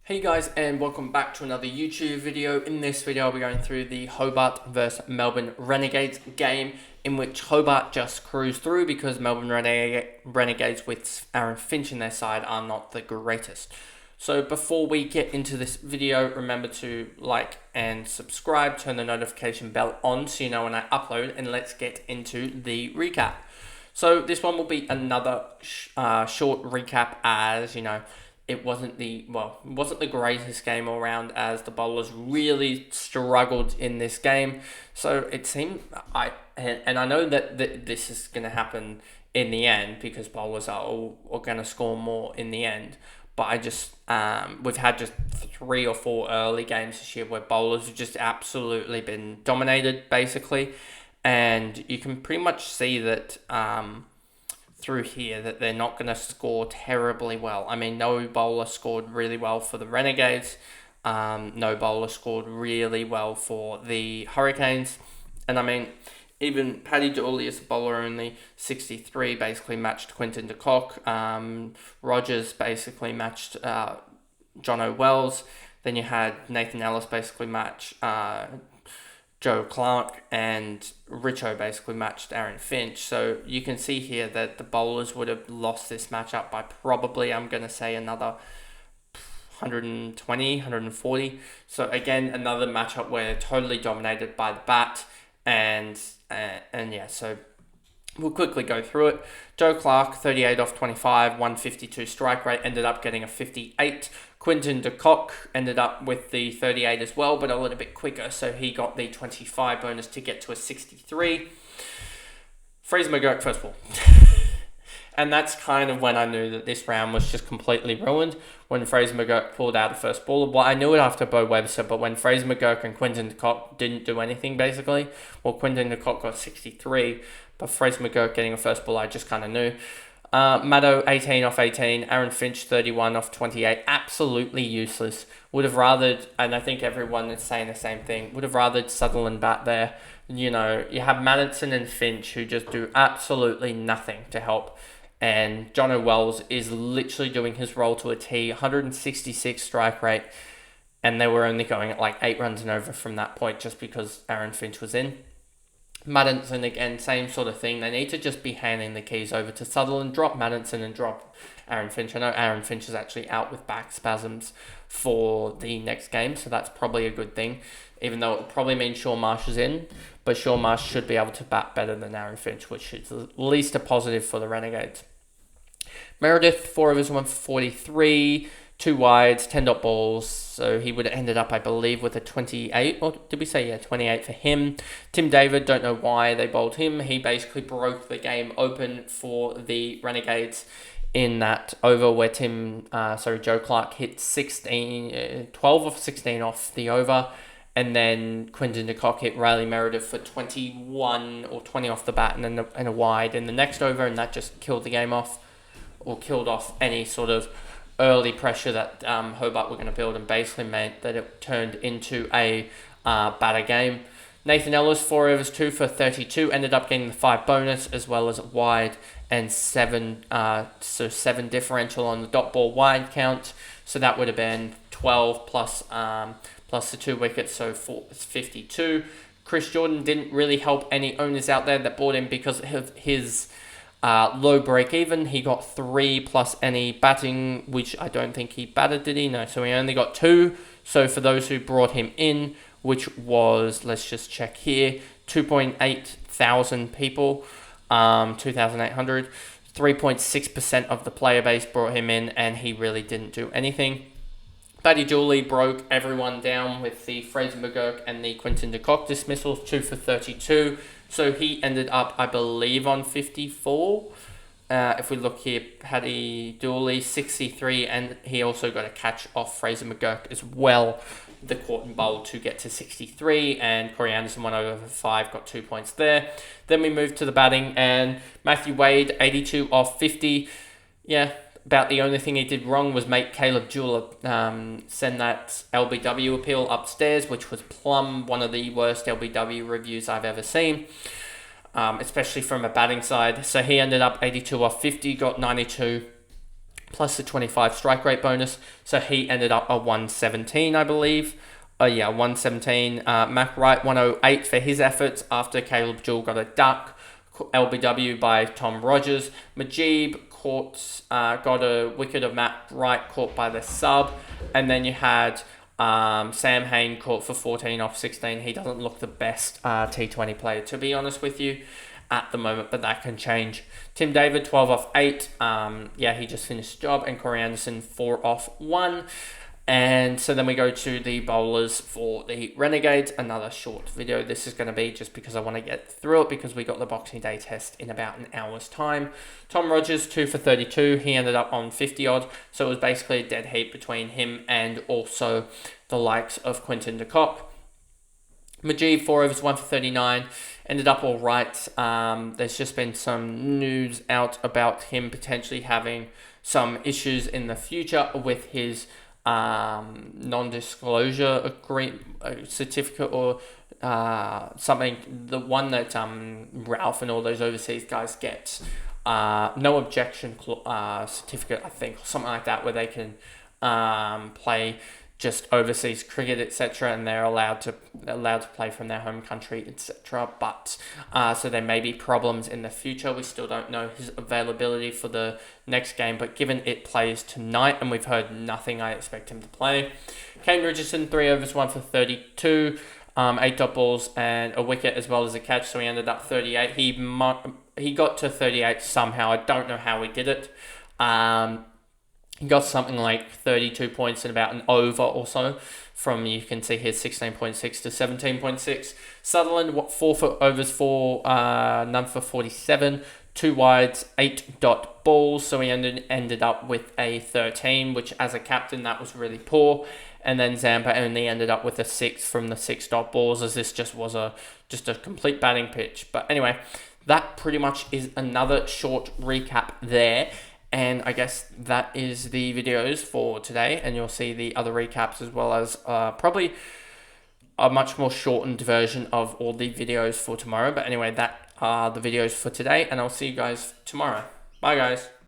Hey guys, and welcome back to another YouTube video. In this video I'll be going through the Hobart vs Melbourne Renegades game, in which Hobart just cruised through because Melbourne Renegades with Aaron Finch in their side are not the greatest. So before we get into this video, remember to like and subscribe, turn the notification bell on so you know when I upload, and let's get into the recap. So this one will be another short recap, as you know, it wasn't the greatest game all round, as the bowlers really struggled in this game. So it seemed, I know that this is going to happen in the end because bowlers are all going to score more in the end. But we've had just 3 or 4 early games this year where bowlers have just absolutely been dominated, basically. And you can pretty much see that through here that they're not going to score terribly well. I mean, no bowler scored really well for the Renegades. No bowler scored really well for the Hurricanes. And I mean, even Paddy Dooley as a bowler, only 63, basically matched Quinton de Kock. Rogers basically matched John O'Wells. Then you had Nathan Ellis basically match Joe Clark, and Richo basically matched Aaron Finch. So you can see here that the bowlers would have lost this matchup by probably, I'm going to say, another 120, 140. So again, another matchup where they're totally dominated by the bat. And yeah, so we'll quickly go through it. Joe Clark, 38 off 25, 152 strike rate, ended up getting a 58. Quinton de Kock ended up with the 38 as well, but a little bit quicker, so he got the 25 bonus to get to a 63. Fraser McGurk, first ball. And that's kind of when I knew that this round was just completely ruined, when Fraser McGurk pulled out the first ball. Well, I knew it after Bo Webster, but when Fraser McGurk and Quinton de Kock didn't do anything, basically, well, Quinton de Kock got 63, but Fraser McGurk getting a first ball, I just kind of knew. Maddo, 18 off 18. Aaron Finch, 31 off 28. Absolutely useless. Would have rathered, and I think everyone is saying the same thing, would have rathered Sutherland bat there. You know, you have Madison and Finch who just do absolutely nothing to help. And John O'Wells is literally doing his role to a T, 166 strike rate. And they were only going at like 8 runs and over from that point just because Aaron Finch was in. Madison, again, same sort of thing. They need to just be handing the keys over to Sutherland, drop Madison and drop Aaron Finch. I know Aaron Finch is actually out with back spasms for the next game, so that's probably a good thing, even though it probably means Shaun Marsh is in. But Shaun Marsh should be able to bat better than Aaron Finch, which is at least a positive for the Renegades. Meredith, 4 overs, 143, 2 wides, 10 dot balls, so he would have ended up, I believe, with a 28, or did we say, 28 for him. Tim David, don't know why they bowled him. He basically broke the game open for the Renegades in that over where Joe Clark hit 12 of 16 off the over, and then Quinton de Kock hit Riley Meredith for 21 or 20 off the bat, and then a wide in the next over, and that just killed the game off, or killed off any sort of early pressure that Hobart were going to build, and basically meant that it turned into a batter game. Nathan Ellis, 4 overs, 2 for 32, ended up getting the 5 bonus as well as wide and 7 differential on the dot ball wide count. So that would have been 12 plus the 2 wickets, so 52. Chris Jordan didn't really help any owners out there that bought him because of his low break even. He got 3 plus any batting, which I don't think he batted, did he? No, so he only got 2. So for those who brought him in, which was, let's just check here, 2.8 thousand people, 2,800, 3.6% of the player base brought him in, and he really didn't do anything. Paddy Dooley broke everyone down with the Fraser McGurk and the Quinton de Kock dismissals, 2 for 32. So he ended up, I believe, on 54. If we look here, Paddy Dooley, 63, and he also got a catch off Fraser McGurk as well, the Quarton Bowl, to get to 63, and Corey Anderson, 1 over 5, got 2 points there. Then we moved to the batting, and Matthew Wade, 82 off 50. Yeah, about the only thing he did wrong was make Caleb Jeweler send that LBW appeal upstairs, which was plumb one of the worst LBW reviews I've ever seen, especially from a batting side. So he ended up 82 off 50, got 92 plus the 25 strike rate bonus. So he ended up a 117, I believe. 117. Mac Wright, 108 for his efforts after Caleb Jewell got a duck. LBW by Tom Rogers. Majib got a wicket of Matt Wright caught by the sub. And then you had Sam Hain caught for 14 off 16. He doesn't look the best T20 player, to be honest with you, at the moment, but that can change. Tim David, 12 off 8. He just finished the job. And Corey Anderson, 4 off 1. And so then we go to the bowlers for the Renegades. Another short video. This is going to be just because I want to get through it, because we got the Boxing Day test in about an hour's time. Tom Rogers, 2 for 32. He ended up on 50 odd. So it was basically a dead heat between him and also the likes of Quinton de Kock. Majid, 4 overs, 1 for 39. Ended up all right. There's just been some news out about him potentially having some issues in the future with his non-disclosure certificate or something. The one that Ralph and all those overseas guys get. No objection certificate, I think, or something like that, where they can play just overseas cricket, etc., and they're allowed to play from their home country, etc. But so there may be problems in the future. We still don't know his availability for the next game, but given it plays tonight and we've heard nothing, I expect him to play. Kane Richardson, 3 overs, 1 for 32, 8 dot balls and a wicket as well as a catch, so he ended up 38. He got to 38 somehow. I don't know how he did it. He got something like 32 points in about an over or so from, you can see here, 16.6 to 17.6. Sutherland, 4 for overs, 4, none for 47, 2 wides, 8 dot balls. So he ended up with a 13, which as a captain, that was really poor. And then Zampa only ended up with a 6 from the 6 dot balls, as this just was just a complete batting pitch. But anyway, that pretty much is another short recap there. And I guess that is the videos for today, and you'll see the other recaps as well as probably a much more shortened version of all the videos for tomorrow. But anyway, that are the videos for today, and I'll see you guys tomorrow. Bye, guys.